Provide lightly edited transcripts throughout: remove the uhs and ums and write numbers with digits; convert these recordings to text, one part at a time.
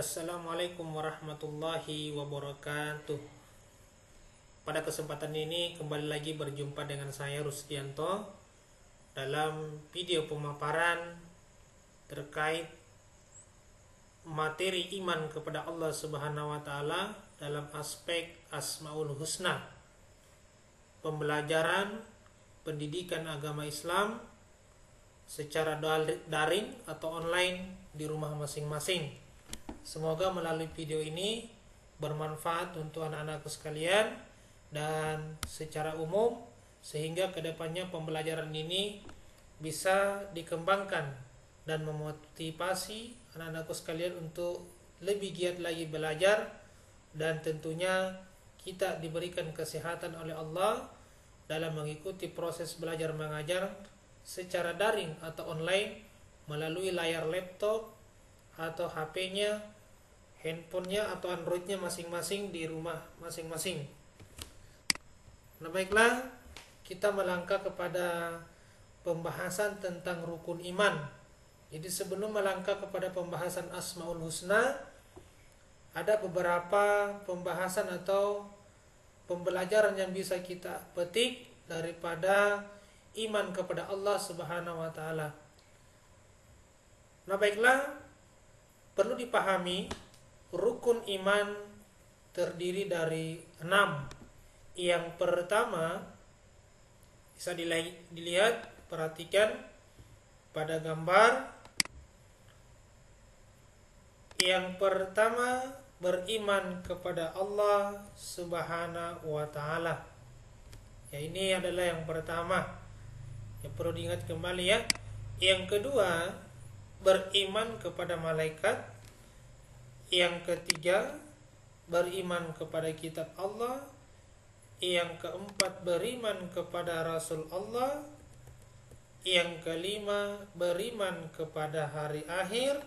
Assalamualaikum warahmatullahi wabarakatuh. Pada kesempatan ini kembali lagi berjumpa dengan saya Rusdianto dalam video pemaparan terkait materi iman kepada Allah Subhanahu wa taala dalam aspek Asmaul Husna. Pembelajaran pendidikan agama Islam secara daring atau online di rumah masing-masing. Semoga melalui video ini bermanfaat untuk anak-anakku sekalian dan secara umum, sehingga kedepannya pembelajaran ini bisa dikembangkan dan memotivasi anak-anakku sekalian untuk lebih giat lagi belajar, dan tentunya kita diberikan kesehatan oleh Allah dalam mengikuti proses belajar mengajar secara daring atau online melalui layar laptop atau HP-nya, handphonenya atau Android-nya masing-masing di rumah masing-masing. Nah, baiklah, kita melangkah kepada pembahasan tentang rukun iman. Jadi sebelum melangkah kepada pembahasan Asmaul Husna, ada beberapa pembahasan atau pembelajaran yang bisa kita petik daripada iman kepada Allah Subhanahu wa taala. Nah, baiklah, perlu dipahami rukun iman terdiri dari 6. Yang pertama bisa dilihat, perhatikan pada gambar. Yang pertama, beriman kepada Allah Subhanahu wa taala. Ya, ini adalah yang pertama. Ya, perlu diingat kembali ya. Yang kedua, beriman kepada malaikat. Yang ketiga, beriman kepada kitab Allah. Yang keempat, beriman kepada Rasul Allah. Yang kelima, beriman kepada hari akhir.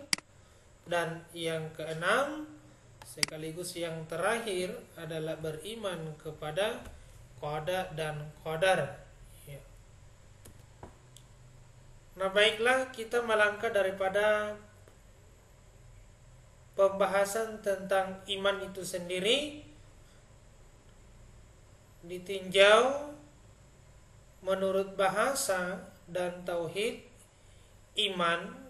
Dan yang keenam sekaligus yang terakhir adalah beriman kepada qada dan qadar. Nah, baiklah, kita melangkah daripada pembahasan tentang iman itu sendiri, ditinjau menurut bahasa dan tauhid. Iman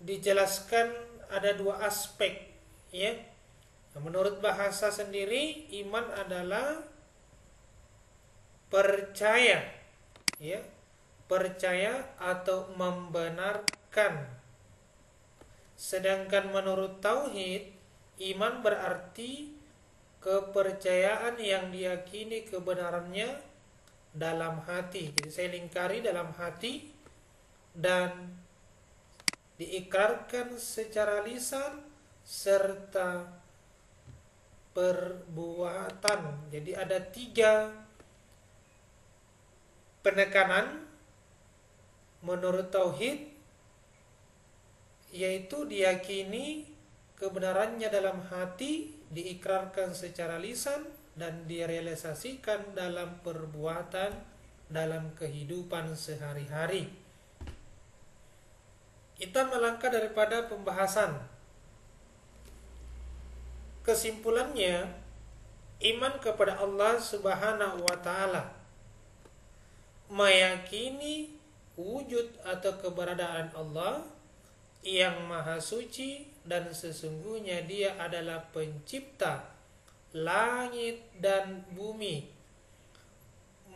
dijelaskan ada 2 aspek, ya. Nah, menurut bahasa sendiri, iman adalah percaya, ya, percaya atau membenarkan. Sedangkan menurut tauhid, iman berarti kepercayaan yang diyakini kebenarannya dalam hati. Jadi saya lingkari dalam hati dan diikrarkan secara lisan serta perbuatan. Jadi ada 3 penekanan menurut tauhid, yaitu diyakini kebenarannya dalam hati, diikrarkan secara lisan, dan direalisasikan dalam perbuatan dalam kehidupan sehari-hari. Kita melangkah daripada pembahasan. Kesimpulannya, iman kepada Allah Subhanahu wa taala meyakini wujud atau keberadaan Allah yang maha suci, dan sesungguhnya Dia adalah pencipta langit dan bumi,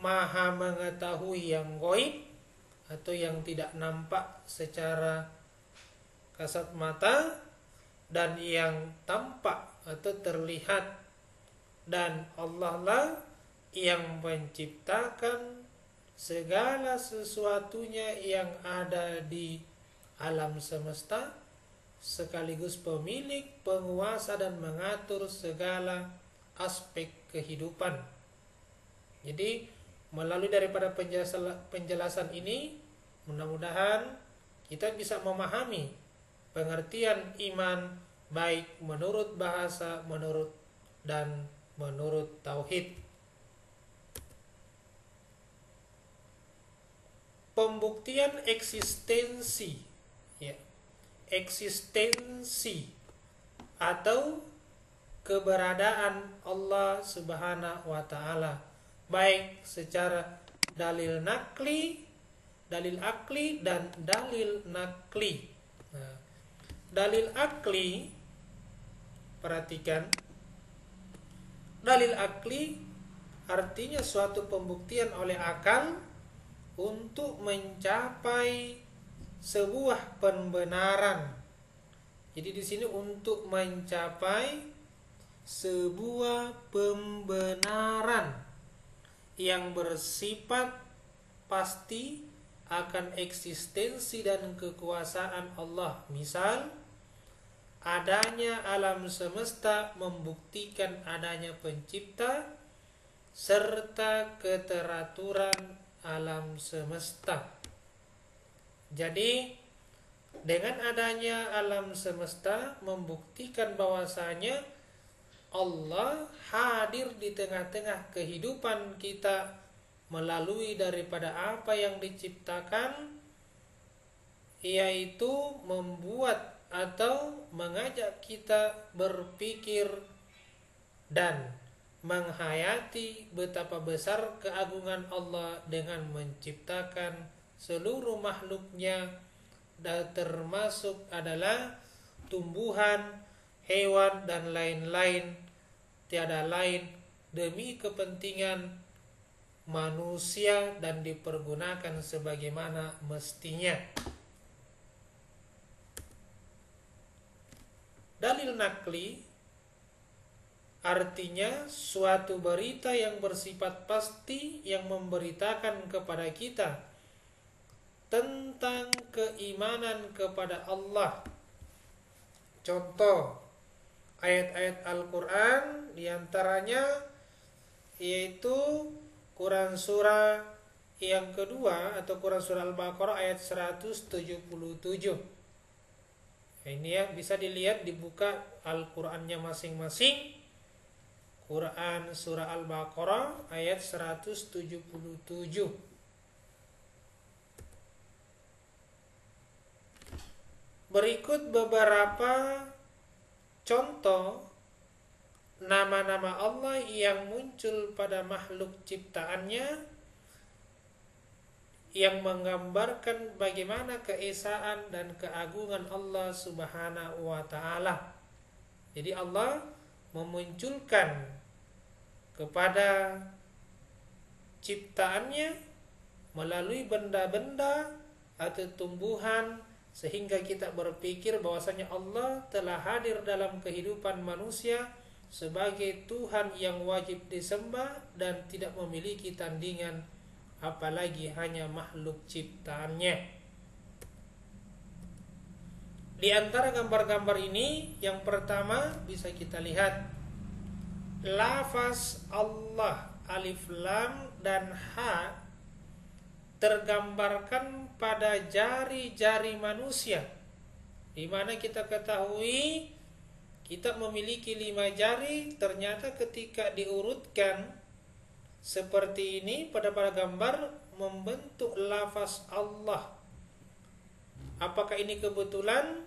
maha mengetahui yang gaib atau yang tidak nampak secara kasat mata, dan yang tampak atau terlihat, dan Allah lah yang menciptakan segala sesuatunya yang ada di alam semesta, sekaligus pemilik, penguasa, dan mengatur segala aspek kehidupan. Jadi melalui daripada penjelasan ini, mudah-mudahan kita bisa memahami pengertian iman baik menurut bahasa, dan menurut tauhid. Pembuktian eksistensi, ya, eksistensi atau keberadaan Allah Subhanahu wa taala, baik secara dalil akli dan dalil nakli. Nah, dalil akli, perhatikan, dalil akli artinya suatu pembuktian oleh akal untuk mencapai sebuah pembenaran. Jadi di sini untuk mencapai sebuah pembenaran yang bersifat pasti akan eksistensi dan kekuasaan Allah. Misal, adanya alam semesta membuktikan adanya pencipta serta keteraturan alam semesta. Jadi dengan adanya alam semesta membuktikan bahwasanya Allah hadir di tengah-tengah kehidupan kita melalui daripada apa yang diciptakan, yaitu membuat atau mengajak kita berpikir dan menghayati betapa besar keagungan Allah dengan menciptakan seluruh makhluknya, dan termasuk adalah tumbuhan, hewan dan lain-lain, tiada lain demi kepentingan manusia dan dipergunakan sebagaimana mestinya. Dalil nakli artinya suatu berita yang bersifat pasti yang memberitakan kepada kita tentang keimanan kepada Allah. Contoh ayat-ayat Al-Quran diantaranya yaitu Quran surah yang kedua atau Quran surah Al-Baqarah ayat 177. Ini ya, bisa dilihat, dibuka Al-Qurannya masing-masing. Quran surah Al-Baqarah ayat 177. Berikut beberapa contoh nama-nama Allah yang muncul pada makhluk ciptaannya yang menggambarkan bagaimana keesaan dan keagungan Allah Subhanahu wa taala. Jadi Allah memunculkan kepada ciptaannya melalui benda-benda atau tumbuhan sehingga kita berpikir bahwasanya Allah telah hadir dalam kehidupan manusia sebagai Tuhan yang wajib disembah dan tidak memiliki tandingan, apalagi hanya makhluk ciptaannya. Di antara gambar-gambar ini, yang pertama bisa kita lihat lafaz Allah, alif, lam, dan ha tergambarkan pada jari-jari manusia, di mana kita ketahui kita memiliki 5 jari. Ternyata ketika diurutkan seperti ini pada gambar membentuk lafaz Allah. Apakah ini kebetulan?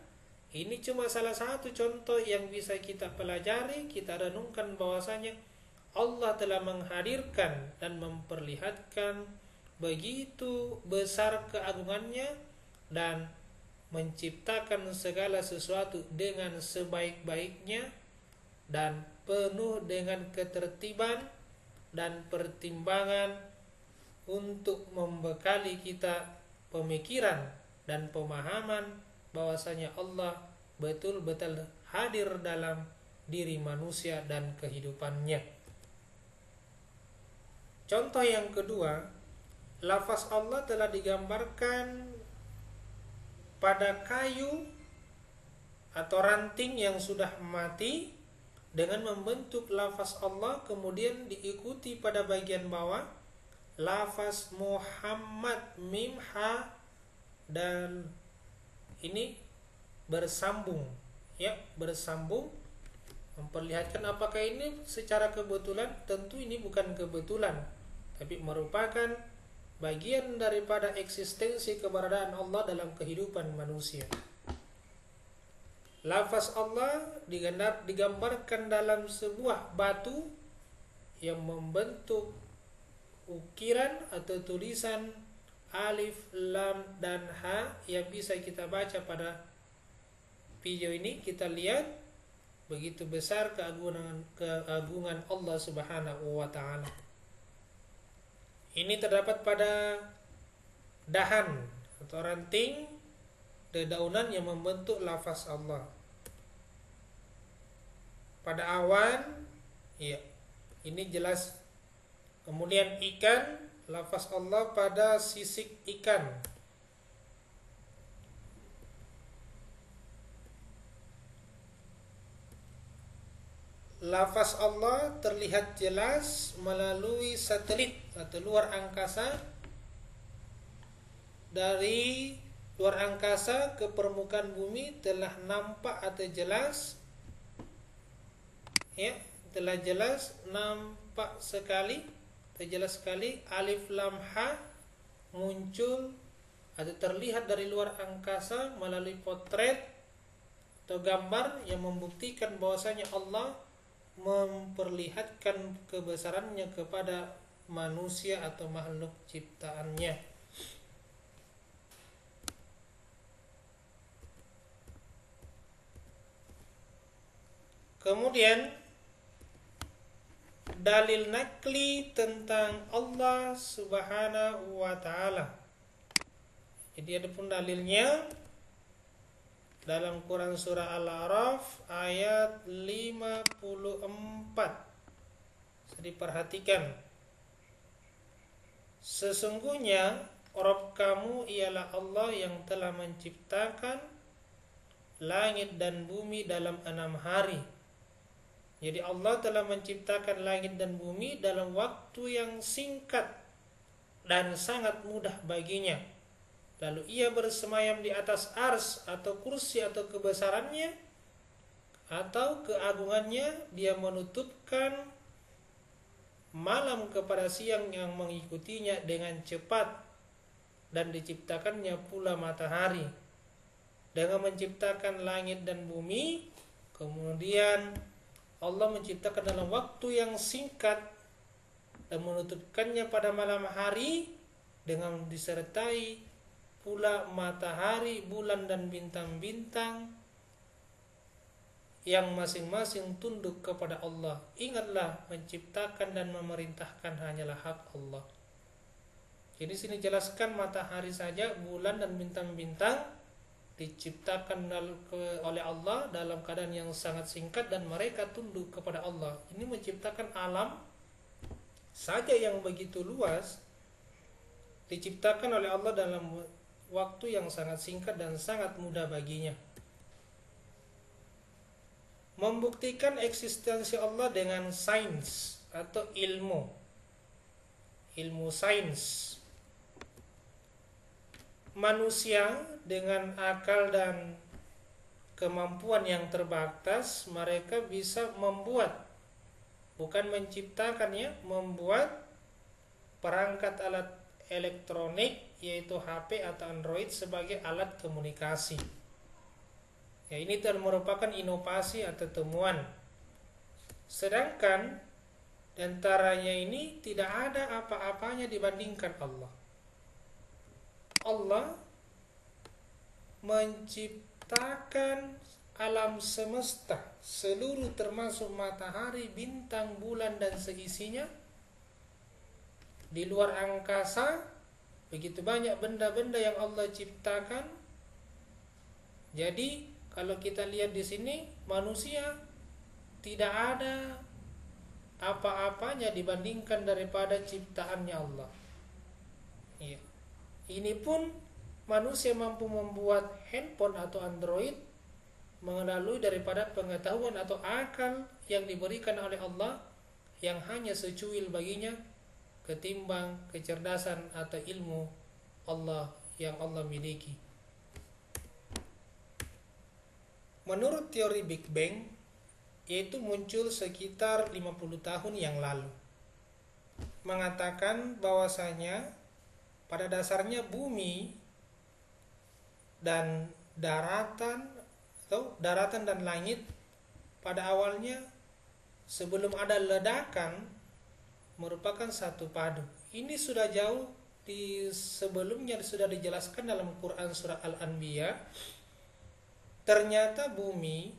Ini cuma salah satu contoh yang bisa kita pelajari, kita renungkan bahwasanya Allah telah menghadirkan dan memperlihatkan begitu besar keagungannya dan menciptakan segala sesuatu dengan sebaik-baiknya dan penuh dengan ketertiban dan pertimbangan untuk membekali kita pemikiran dan pemahaman bahwasanya Allah betul-betul hadir dalam diri manusia dan kehidupannya. Contoh yang kedua, lafaz Allah telah digambarkan pada kayu atau ranting yang sudah mati dengan membentuk lafaz Allah, kemudian diikuti pada bagian bawah lafaz Muhammad, mim, ha, dan ini bersambung, ya, bersambung, memperlihatkan apakah ini secara kebetulan? Tentu ini bukan kebetulan, tapi merupakan bagian daripada eksistensi keberadaan Allah dalam kehidupan manusia. Lafaz Allah digambarkan dalam sebuah batu yang membentuk ukiran atau tulisan alif, lam, dan ha yang bisa kita baca pada video ini. Kita lihat begitu besar keagungan Allah Subhanahu wa taala. Ini terdapat pada dahan atau ranting dedaunan yang membentuk lafaz Allah. Pada awan, ya, ini jelas. Kemudian ikan, lafaz Allah pada sisik ikan. Lafaz Allah terlihat jelas melalui satelit atau luar angkasa. Dari luar angkasa ke permukaan bumi telah nampak atau jelas, ya, telah jelas nampak sekali, terjelas sekali alif lam ha muncul atau terlihat dari luar angkasa melalui potret atau gambar yang membuktikan bahwasanya Allah memperlihatkan kebesarannya kepada manusia atau makhluk ciptaannya. Kemudian dalil nakli tentang Allah Subhanahu wa taala. Jadi ada pun dalilnya dalam Quran surah Al-A'raf ayat 54. Bisa diperhatikan. Sesungguhnya Rabb kamu ialah Allah yang telah menciptakan langit dan bumi dalam 6 hari. Jadi Allah telah menciptakan langit dan bumi dalam waktu yang singkat dan sangat mudah baginya. Lalu ia bersemayam di atas ars atau kursi atau kebesarannya atau keagungannya. Dia menutupkan malam kepada siang yang mengikutinya dengan cepat, dan diciptakannya pula matahari. Dengan menciptakan langit dan bumi, kemudian Allah menciptakan dalam waktu yang singkat dan menutupkannya pada malam hari dengan disertai pula matahari, bulan, dan bintang-bintang yang masing-masing tunduk kepada Allah. Ingatlah, menciptakan dan memerintahkan hanyalah hak Allah. Jadi sini jelaskan matahari saja, bulan dan bintang-bintang diciptakan oleh Allah dalam keadaan yang sangat singkat dan mereka tunduk kepada Allah. Ini menciptakan alam saja yang begitu luas diciptakan oleh Allah dalam waktu yang sangat singkat dan sangat mudah baginya. Membuktikan eksistensi Allah dengan sains atau ilmu sains. Manusia dengan akal dan kemampuan yang terbatas, mereka bisa membuat, bukan menciptakannya, membuat perangkat alat elektronik yaitu HP atau Android sebagai alat komunikasi. Ya, ini merupakan inovasi atau temuan. Sedangkan antaranya ini tidak ada apa-apanya dibandingkan Allah. Allah menciptakan alam semesta seluruh termasuk matahari, bintang, bulan, dan seisinya. Di luar angkasa begitu banyak benda-benda yang Allah ciptakan. Jadi kalau kita lihat di sini, manusia tidak ada apa-apanya dibandingkan daripada ciptaannya Allah. Iya. Ini pun manusia mampu membuat handphone atau Android melalui daripada pengetahuan atau akal yang diberikan oleh Allah yang hanya secuil baginya ketimbang kecerdasan atau ilmu Allah yang Allah miliki. Menurut teori Big Bang, yaitu muncul sekitar 50 tahun yang lalu, mengatakan bahwasanya pada dasarnya bumi dan daratan atau daratan dan langit pada awalnya sebelum ada ledakan merupakan satu padu. Ini sudah jauh di sebelumnya sudah dijelaskan dalam Quran surah Al-Anbiya. Ternyata bumi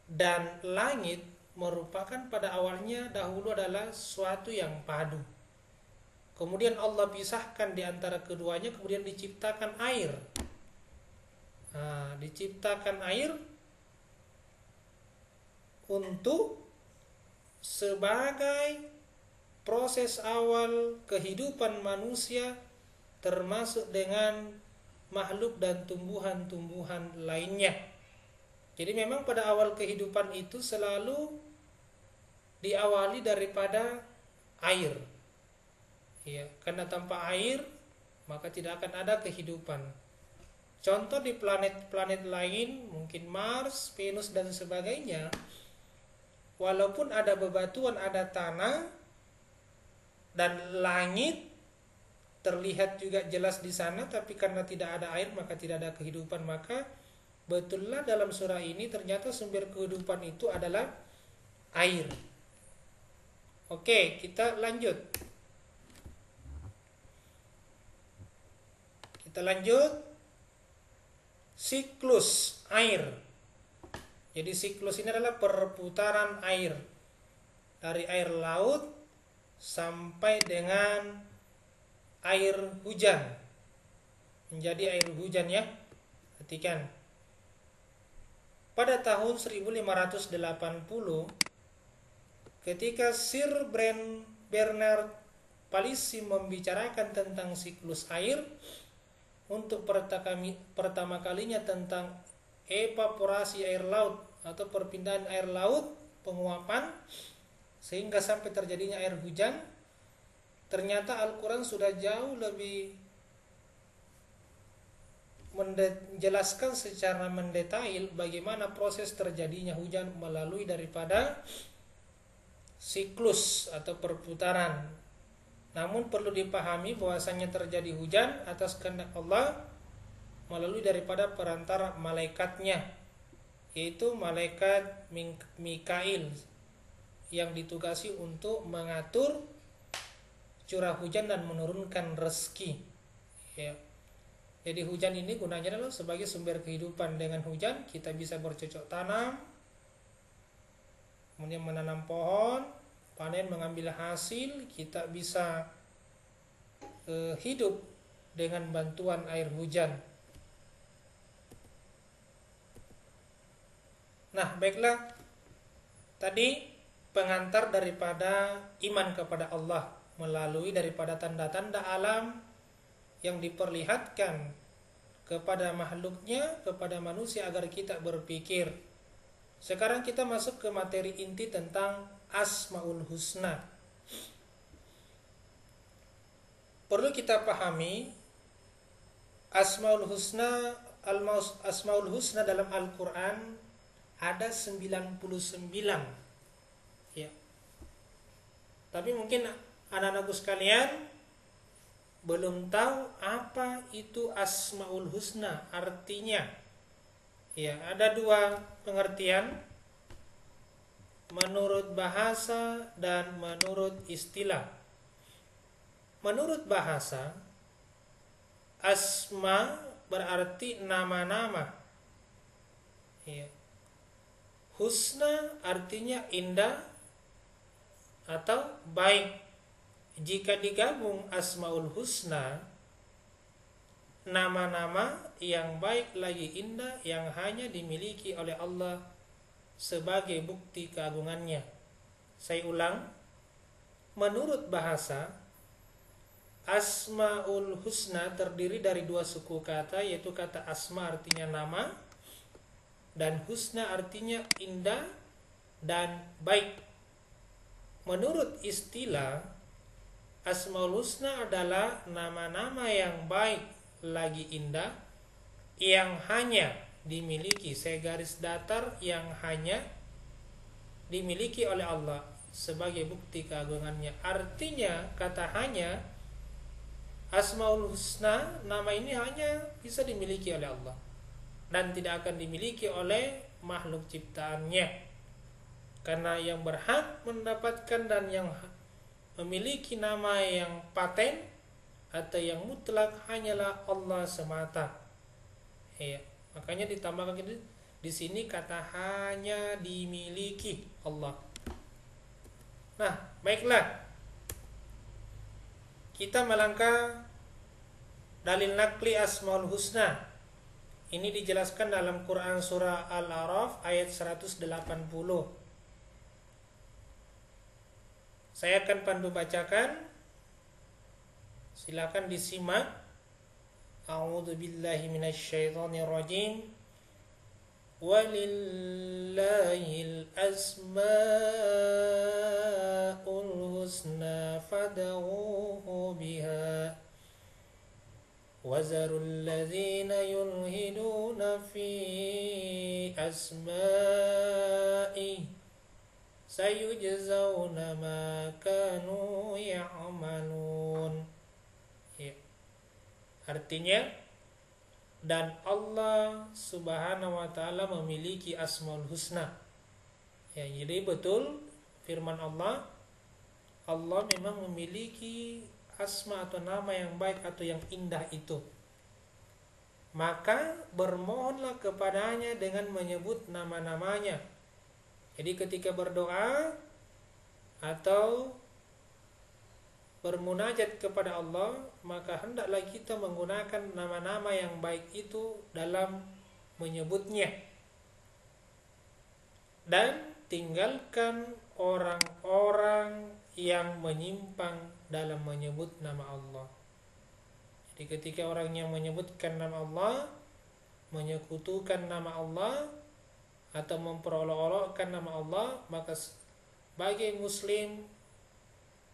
dan langit merupakan pada awalnya dahulu adalah suatu yang padu. Kemudian Allah pisahkan di antara keduanya, kemudian diciptakan air. Diciptakan air untuk sebagai proses awal kehidupan manusia, termasuk dengan makhluk dan tumbuhan-tumbuhan lainnya. Jadi memang pada awal kehidupan itu selalu diawali daripada air. Ya, karena tanpa air maka tidak akan ada kehidupan. Contoh di planet-planet lain, mungkin Mars, Venus dan sebagainya, walaupun ada bebatuan, ada tanah dan langit terlihat juga jelas di sana, tapi karena tidak ada air maka tidak ada kehidupan. Maka betullah dalam surah ini ternyata sumber kehidupan itu adalah air. Oke, kita lanjut. Kita lanjut. Siklus air. Jadi siklus ini adalah perputaran air dari air laut sampai dengan air hujan, menjadi air hujan ya. Perhatikan. Pada tahun 1580 ketika Sir Bernard Palissy membicarakan tentang siklus air untuk pertama kalinya tentang evaporasi air laut atau perpindahan air laut, penguapan sehingga sampai terjadinya air hujan, ternyata Al-Quran sudah jauh lebih menjelaskan secara mendetail bagaimana proses terjadinya hujan melalui daripada siklus atau perputaran. Namun perlu dipahami bahwasanya terjadi hujan atas kehendak Allah melalui daripada perantara malaikatnya, yaitu malaikat Mikail yang ditugasi untuk mengatur curah hujan dan menurunkan rezeki. Ya. Jadi hujan ini gunanya adalah sebagai sumber kehidupan. Dengan hujan kita bisa bercocok tanam, kemudian menanam pohon, panen, mengambil hasil. Kita bisa hidup dengan bantuan air hujan. Nah, baiklah, tadi pengantar daripada iman kepada Allah melalui daripada tanda-tanda alam yang diperlihatkan kepada makhluknya, kepada manusia agar kita berpikir. Sekarang kita masuk ke materi inti tentang Asmaul Husna. Perlu kita pahami Asmaul Husna dalam Al-Quran ada 99. Ya. Tapi mungkin anak-anakku sekalian belum tahu apa itu Asmaul Husna artinya. Ya, ada dua pengertian menurut bahasa dan menurut istilah. Menurut bahasa, asma berarti nama-nama. Ya. Husna artinya indah atau baik. Jika digabung Asmaul Husna, nama-nama yang baik lagi indah yang hanya dimiliki oleh Allah sebagai bukti keagungannya. Saya ulang, menurut bahasa, Asmaul Husna terdiri dari dua suku kata, yaitu kata asma artinya nama dan husna artinya indah dan baik. Menurut istilah, Asmaul Husna adalah nama-nama yang baik lagi indah yang hanya dimiliki, saya garis datar, yang hanya dimiliki oleh Allah sebagai bukti keagungannya. Artinya kata hanya, Asmaul Husna, nama ini hanya bisa dimiliki oleh Allah. dan tidak akan dimiliki oleh makhluk ciptaannya. Karena yang berhak mendapatkan dan yang memiliki nama yang paten atau yang mutlak hanyalah Allah semata. Ya, makanya ditambahkan di sini kata hanya dimiliki Allah. Nah, baiklah. Kita melangkah dalil nakli Asmaul Husna. Ini dijelaskan dalam Quran surah Al-A'raf ayat 180. Saya akan pandu bacakan. Silakan disimak. A'udzu billahi minasyaitonir rajim. Walillahil asmaul husna fad'uhu biha wazarul ladzina yulhiduna fi asma'i sayujzauna ma kanu ya'malun. Ya. Artinya, dan Allah Subhanahu wa taala memiliki Asmaul Husna. Ya, jadi betul firman Allah, Allah memang memiliki asma atau nama yang baik atau yang indah itu. Maka bermohonlah kepadanya dengan menyebut nama-namanya. Jadi ketika berdoa atau bermunajat kepada Allah, maka hendaklah kita menggunakan nama-nama yang baik itu dalam menyebutnya. Dan tinggalkan orang-orang yang menyimpang dalam menyebut nama Allah. Jadi ketika orang yang menyebutkan nama Allah, menyekutukan nama Allah, atau memperolok-olokkan nama Allah, maka sebagai muslim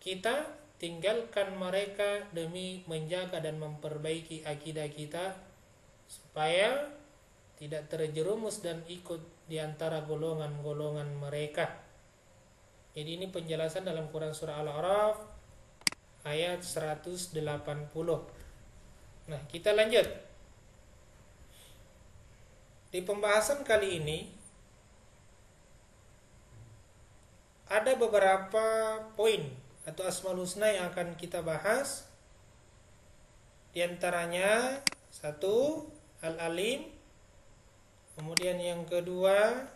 kita tinggalkan mereka demi menjaga dan memperbaiki akidah kita supaya tidak terjerumus dan ikut di antara golongan-golongan mereka. Jadi ini penjelasan dalam Quran surah Al-A'raf ayat 180. Nah, kita lanjut. Di pembahasan kali ini ada beberapa poin atau Asmaul Husna yang akan kita bahas. Di antaranya satu, Al-Alim. Kemudian yang kedua,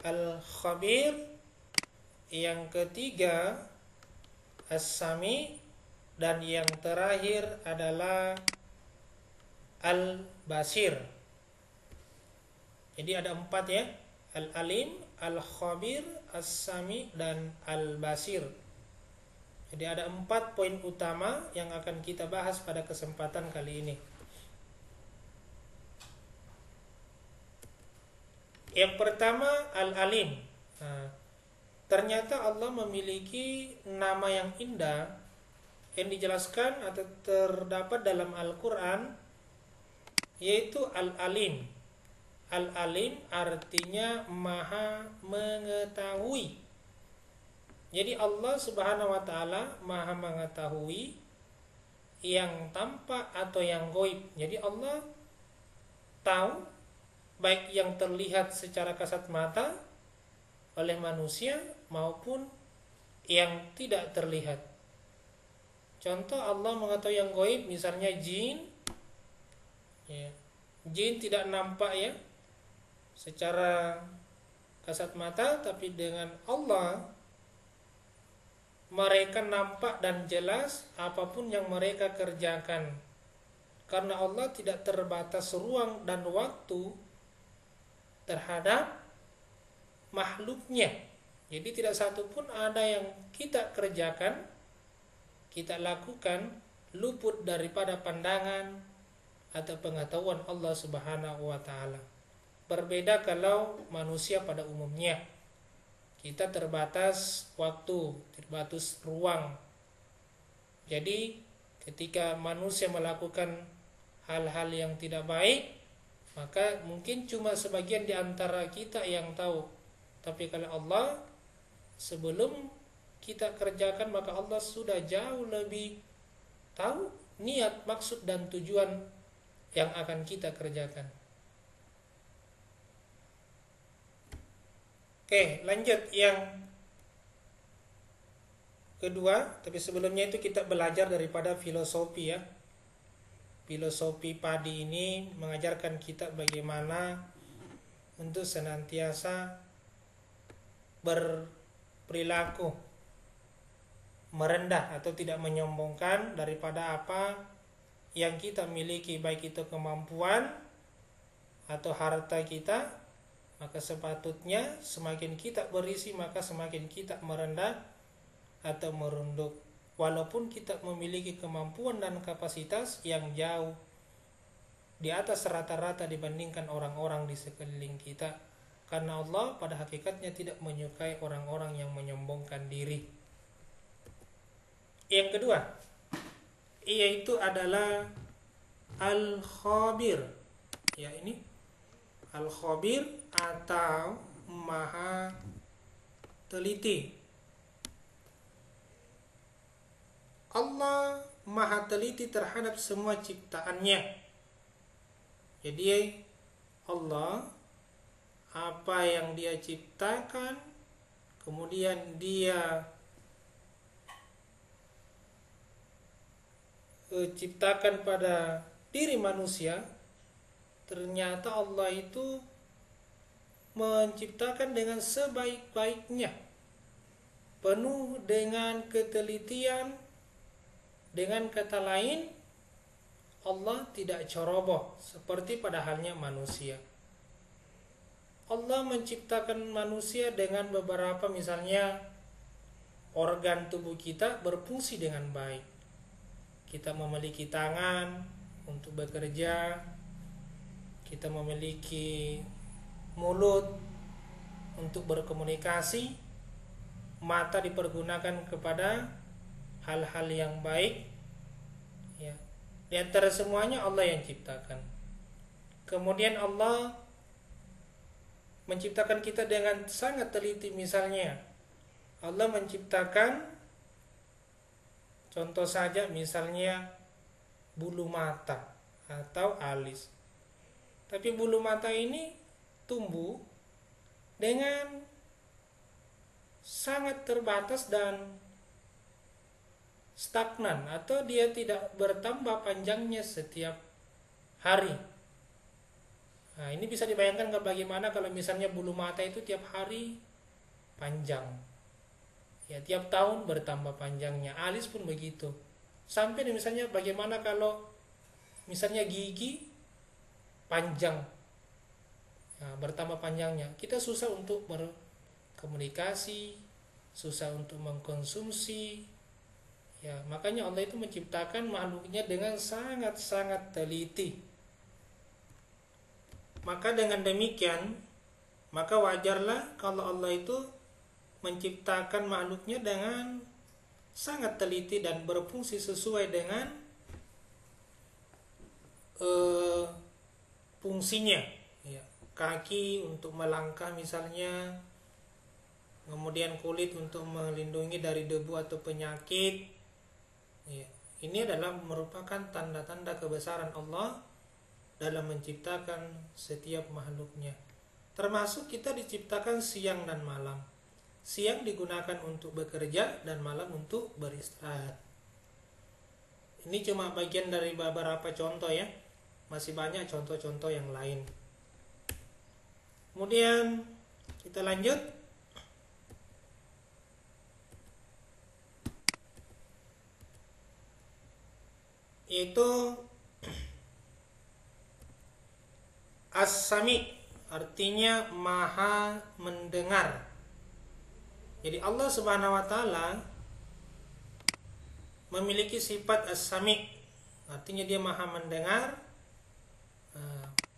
Al-Khabir. Yang ketiga, As-Sami. Dan yang terakhir adalah Al-Basir. Jadi ada 4 ya. Al-Alim, Al-Khabir, As-Sami, dan Al-Basir. Jadi ada 4 poin utama yang akan kita bahas pada kesempatan kali ini. Yang pertama, Al-Alim. Nah, ternyata Allah memiliki nama yang indah yang dijelaskan atau terdapat dalam Al-Quran, yaitu Al-Alim. Al-Alim artinya maha mengetahui. Jadi Allah Subhanahu wa taala maha mengetahui yang tampak atau yang gaib. Jadi Allah tahu baik yang terlihat secara kasat mata oleh manusia maupun yang tidak terlihat. Contoh Allah mengetahui yang gaib, misalnya jin. Ya. Jin tidak nampak ya secara kasat mata, tapi dengan Allah mereka nampak dan jelas apapun yang mereka kerjakan. Karena Allah tidak terbatas ruang dan waktu terhadap makhluknya. Jadi tidak satu pun ada yang kita kerjakan, kita lakukan luput daripada pandangan atau pengetahuan Allah Subhanahu wa taala. Berbeda kalau manusia pada umumnya. Kita terbatas waktu, terbatas ruang. Jadi ketika manusia melakukan hal-hal yang tidak baik, maka mungkin cuma sebagian di antara kita yang tahu. Tapi kalau Allah, sebelum kita kerjakan, maka Allah sudah jauh lebih tahu niat, maksud, dan tujuan yang akan kita kerjakan. Oke, lanjut yang kedua, tapi sebelumnya itu kita belajar daripada filosofi ya. Filosofi padi ini mengajarkan kita bagaimana untuk senantiasa berperilaku merendah atau tidak menyombongkan daripada apa yang kita miliki, baik itu kemampuan atau harta kita. Maka sepatutnya semakin kita berisi, maka semakin kita merendah atau merunduk, walaupun kita memiliki kemampuan dan kapasitas yang jauh di atas rata-rata dibandingkan orang-orang di sekeliling kita, karena Allah pada hakikatnya tidak menyukai orang-orang yang menyombongkan diri. Yang kedua, yaitu adalah al-khabir. Ya, ini al-khabir atau maha teliti. Allah maha teliti terhadap semua ciptaannya. Jadi Allah, apa yang dia ciptakan, kemudian dia ciptakan pada diri manusia, ternyata Allah itu menciptakan dengan sebaik-baiknya, penuh dengan ketelitian. Dengan kata lain, Allah tidak ceroboh seperti pada halnya manusia. Allah menciptakan manusia dengan beberapa, misalnya organ tubuh kita berfungsi dengan baik. Kita memiliki tangan untuk bekerja, kita memiliki mulut untuk berkomunikasi, mata dipergunakan kepada hal-hal yang baik ya. Di antara semuanya Allah yang ciptakan. Kemudian Allah menciptakan kita dengan sangat teliti. Misalnya Allah menciptakan, contoh saja misalnya bulu mata atau alis. Tapi bulu mata ini tumbuh dengan sangat terbatas dan stagnan, atau dia tidak bertambah panjangnya setiap hari. Nah, ini bisa dibayangkan ke bagaimana kalau misalnya bulu mata itu tiap hari panjang. Ya, tiap tahun bertambah panjangnya. Alis pun begitu. Sampai misalnya bagaimana kalau misalnya gigi panjang. Nah, bertambah panjangnya. Kita susah untuk berkomunikasi, susah untuk mengkonsumsi. Ya, makanya Allah itu menciptakan makhluknya dengan sangat-sangat teliti. Maka dengan demikian, maka wajarlah kalau Allah itu menciptakan makhluknya dengan sangat teliti dan berfungsi sesuai dengan fungsinya. Ya, kaki untuk melangkah misalnya, kemudian kulit untuk melindungi dari debu atau penyakit. Ya, ini adalah merupakan tanda-tanda kebesaran Allah dalam menciptakan setiap makhluknya. Termasuk kita diciptakan siang dan malam. Siang digunakan untuk bekerja dan malam untuk beristirahat. Ini cuma bagian dari beberapa contoh ya. Masih banyak contoh-contoh yang lain. Kemudian kita lanjut. Yaitu As-Sami, artinya maha mendengar. Jadi Allah Subhanahu wa taala memiliki sifat As-Sami, artinya dia maha mendengar.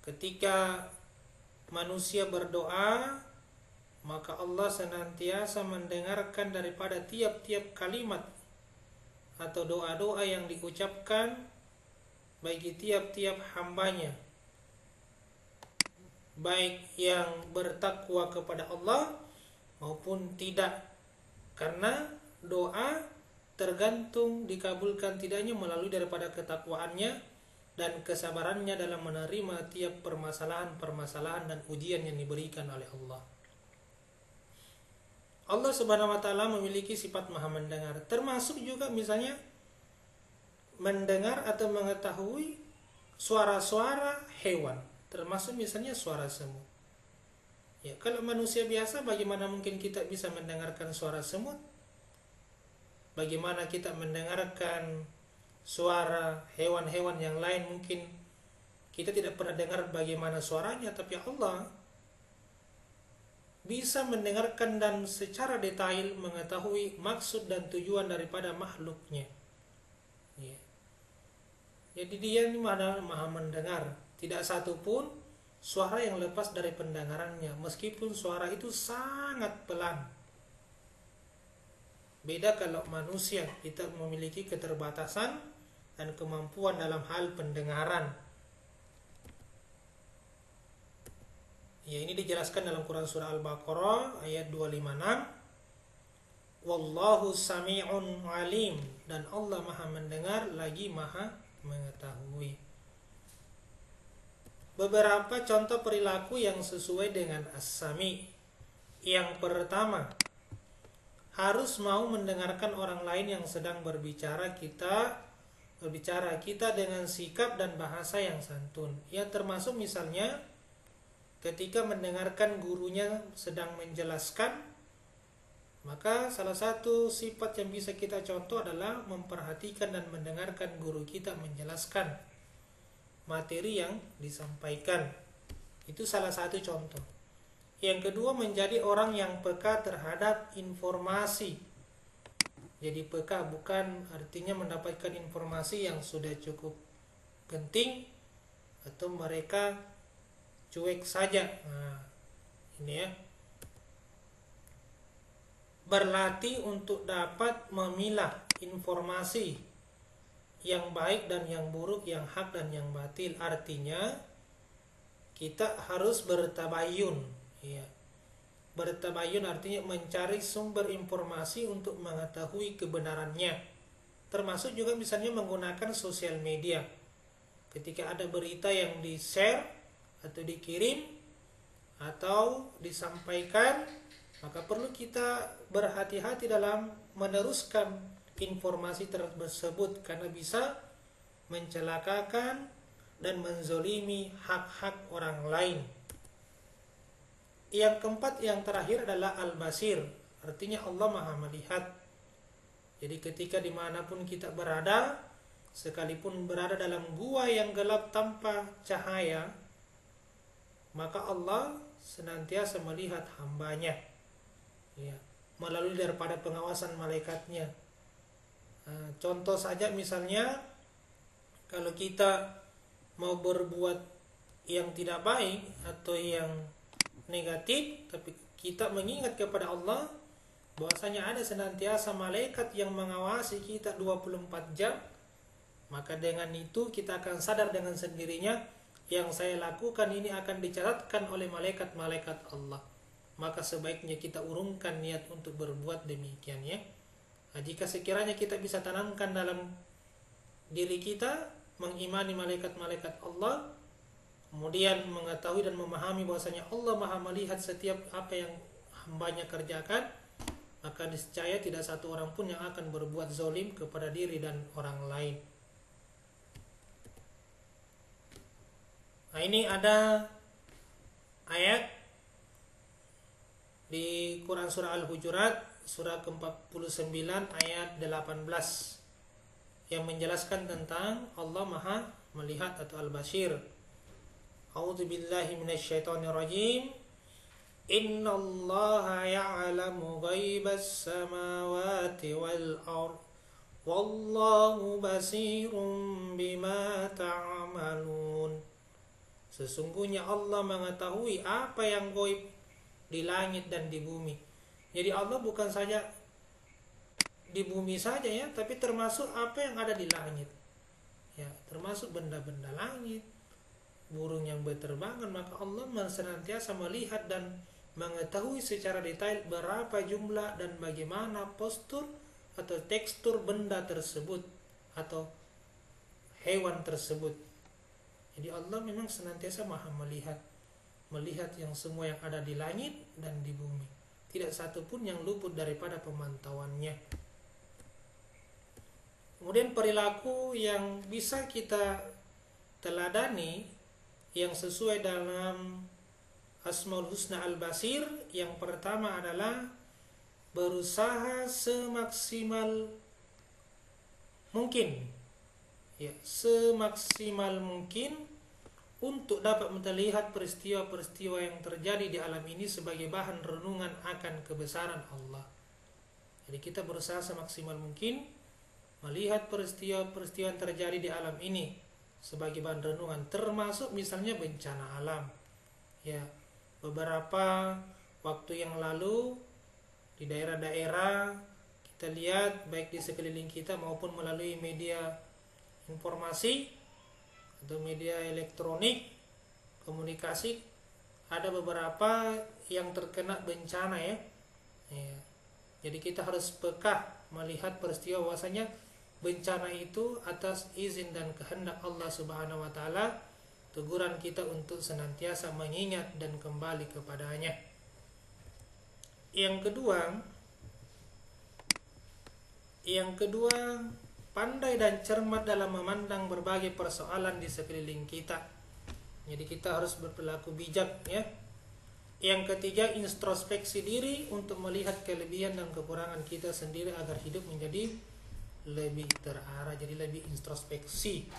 Ketika manusia berdoa, maka Allah senantiasa mendengarkan daripada tiap-tiap kalimat atau doa-doa yang diucapkan bagi tiap-tiap hambanya, baik yang bertakwa kepada Allah maupun tidak. Karena doa tergantung dikabulkan tidaknya melalui daripada ketakwaannya dan kesabarannya dalam menerima tiap permasalahan-permasalahan dan ujian yang diberikan oleh Allah. Allah Subhanahu wa taala memiliki sifat Maha mendengar, termasuk juga misalnya mendengar atau mengetahui suara-suara hewan, termasuk misalnya suara semut. Ya, kalau manusia biasa bagaimana mungkin kita bisa mendengarkan suara semut? Bagaimana kita mendengarkan suara hewan-hewan yang lain, mungkin kita tidak pernah dengar bagaimana suaranya, tapi Allah bisa mendengarkan dan secara detail mengetahui maksud dan tujuan daripada makhluknya. Ya. Jadi dia ini maha mendengar. Tidak satu pun suara yang lepas dari pendengarannya, meskipun suara itu sangat pelan. Beda kalau manusia, kita memiliki keterbatasan dan kemampuan dalam hal pendengaran. Ya, ini dijelaskan dalam Quran surah Al-Baqarah ayat 256. Wallahu sami'un alim, dan Allah maha mendengar lagi maha mengetahui. Beberapa contoh perilaku yang sesuai dengan as-sami. Yang pertama, harus mau mendengarkan orang lain yang sedang berbicara kita dengan sikap dan bahasa yang santun. Ya, termasuk misalnya ketika mendengarkan gurunya sedang menjelaskan, maka salah satu sifat yang bisa kita contoh adalah memperhatikan dan mendengarkan guru kita menjelaskan materi yang disampaikan. Itu salah satu contoh. Yang kedua, menjadi orang yang peka terhadap informasi. Jadi peka bukan artinya mendapatkan informasi yang sudah cukup penting atau mereka cuek saja. Nah, ini ya. Berlatih untuk dapat memilah informasi yang baik dan yang buruk, yang hak dan yang batil. Artinya kita harus bertabayun, ya. Bertabayun artinya mencari sumber informasi untuk mengetahui kebenarannya. Termasuk juga misalnya menggunakan sosial media. Ketika ada berita yang di-share atau dikirim atau disampaikan, maka perlu kita berhati-hati dalam meneruskan informasi tersebut, karena bisa mencelakakan dan menzolimi hak-hak orang lain. Yang keempat, yang terakhir adalah al-basir, artinya Allah maha melihat. Jadi ketika dimanapun kita berada, sekalipun berada dalam gua yang gelap tanpa cahaya, maka Allah senantiasa melihat hambanya, ya, melalui daripada pengawasan malaikatnya. Contoh saja misalnya, kalau kita mau berbuat yang tidak baik atau yang negatif, tapi kita mengingat kepada Allah bahwasanya ada senantiasa malaikat yang mengawasi kita 24 jam, maka dengan itu kita akan sadar dengan sendirinya, yang saya lakukan ini akan dicatatkan oleh malaikat-malaikat Allah. Maka sebaiknya kita urungkan niat untuk berbuat demikian, ya. Nah, jika sekiranya kita bisa tanamkan dalam diri kita mengimani malaikat-malaikat Allah, kemudian mengetahui dan memahami bahwasanya Allah maha melihat setiap apa yang hambanya kerjakan, maka niscaya tidak satu orang pun yang akan berbuat zalim kepada diri dan orang lain. Nah, ini ada ayat di Quran surah Al-Hujurat surah ke-49 ayat 18 yang menjelaskan tentang Allah maha melihat atau al-basir. A'udzu billahi minasyaitonir rajim. Innallaha ya'lamu ghaibas samawati wal ardh wallahu basirun bima ta'malun. Sesungguhnya Allah mengetahui apa yang gaib di langit dan di bumi. Jadi Allah bukan saja di bumi saja, ya, tapi termasuk apa yang ada di langit, ya, termasuk benda-benda langit, burung yang berterbangan. Maka Allah senantiasa melihat dan mengetahui secara detail berapa jumlah dan bagaimana postur atau tekstur benda tersebut atau hewan tersebut. Jadi Allah memang senantiasa maha melihat yang semua yang ada di langit dan di bumi. tidak satu pun yang luput daripada pemantauannya. Kemudian perilaku yang bisa kita teladani yang sesuai dalam Asmaul Husna Al-Basir, yang pertama adalah berusaha semaksimal mungkin, ya, semaksimal mungkin untuk dapat melihat peristiwa-peristiwa yang terjadi di alam ini sebagai bahan renungan akan kebesaran Allah. Jadi kita berusaha semaksimal mungkin melihat peristiwa-peristiwa yang terjadi di alam ini sebagai bahan renungan, termasuk misalnya bencana alam. Ya, beberapa waktu yang lalu di daerah-daerah kita lihat baik di sekeliling kita maupun melalui media informasi atau media elektronik komunikasi, ada beberapa yang terkena bencana ya. Jadi kita harus peka melihat peristiwa bahwasanya bencana itu atas izin dan kehendak Allah Subhanahu wa taala. Teguran kita untuk senantiasa mengingat dan kembali kepadanya. Yang kedua, pandai dan cermat dalam memandang berbagai persoalan di sekeliling kita. Jadi kita harus berperilaku bijak ya. Yang ketiga, introspeksi diri untuk melihat kelebihan dan kekurangan kita sendiri agar hidup menjadi lebih terarah, jadi lebih introspeksi.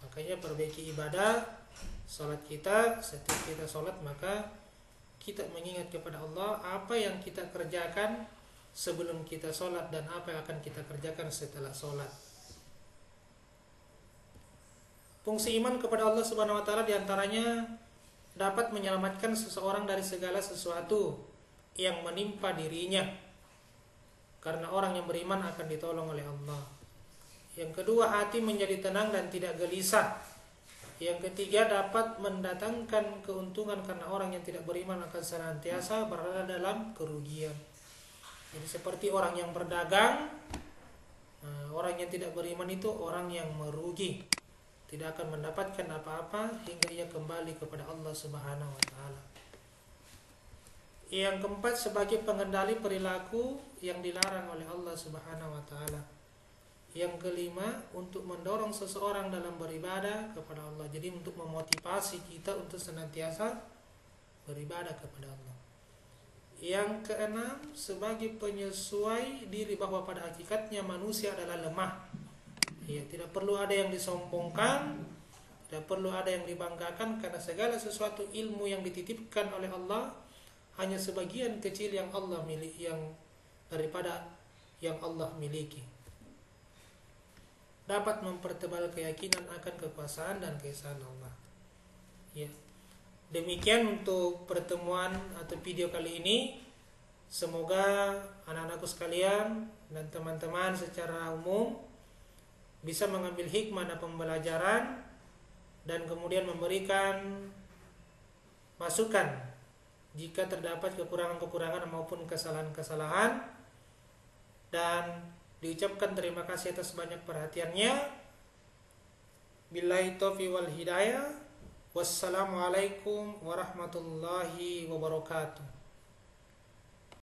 Makanya perbaiki ibadah salat kita. Setiap kita salat maka kita mengingat kepada Allah apa yang kita kerjakan sebelum kita salat dan apa yang akan kita kerjakan setelah salat. Fungsi iman kepada Allah Subhanahu wa taala diantaranya dapat menyelamatkan seseorang dari segala sesuatu yang menimpa dirinya, karena orang yang beriman akan ditolong oleh Allah. Yang kedua, hati menjadi tenang dan tidak gelisah. Yang ketiga, dapat mendatangkan keuntungan karena orang yang tidak beriman akan senantiasa berada dalam kerugian. Jadi seperti orang yang berdagang, orang yang tidak beriman itu orang yang merugi, tidak akan mendapatkan apa-apa hingga ia kembali kepada Allah Subhanahu wa taala. Yang keempat, sebagai pengendali perilaku yang dilarang oleh Allah Subhanahu wa taala. Yang kelima, untuk mendorong seseorang dalam beribadah kepada Allah. Jadi untuk memotivasi kita untuk senantiasa beribadah kepada Allah. Yang keenam, sebagai penyesuai diri bahwa pada hakikatnya manusia adalah lemah. Ya, tidak perlu ada yang disombongkan, tidak perlu ada yang dibanggakan, karena segala sesuatu ilmu yang dititipkan oleh Allah hanya sebagian kecil yang Allah miliki, yang daripada yang Allah miliki. Dapat mempertebal keyakinan akan kekuasaan dan keesaan Allah. Ya. Demikian untuk pertemuan atau video kali ini. Semoga anak-anakku sekalian dan teman-teman secara umum bisa mengambil hikmah dan pembelajaran dan kemudian memberikan masukan jika terdapat kekurangan-kekurangan maupun kesalahan-kesalahan, dan diucapkan terima kasih atas banyak perhatiannya. Billahi taufiq wal hidayah. Wassalamualaikum warahmatullahi wabarakatuh.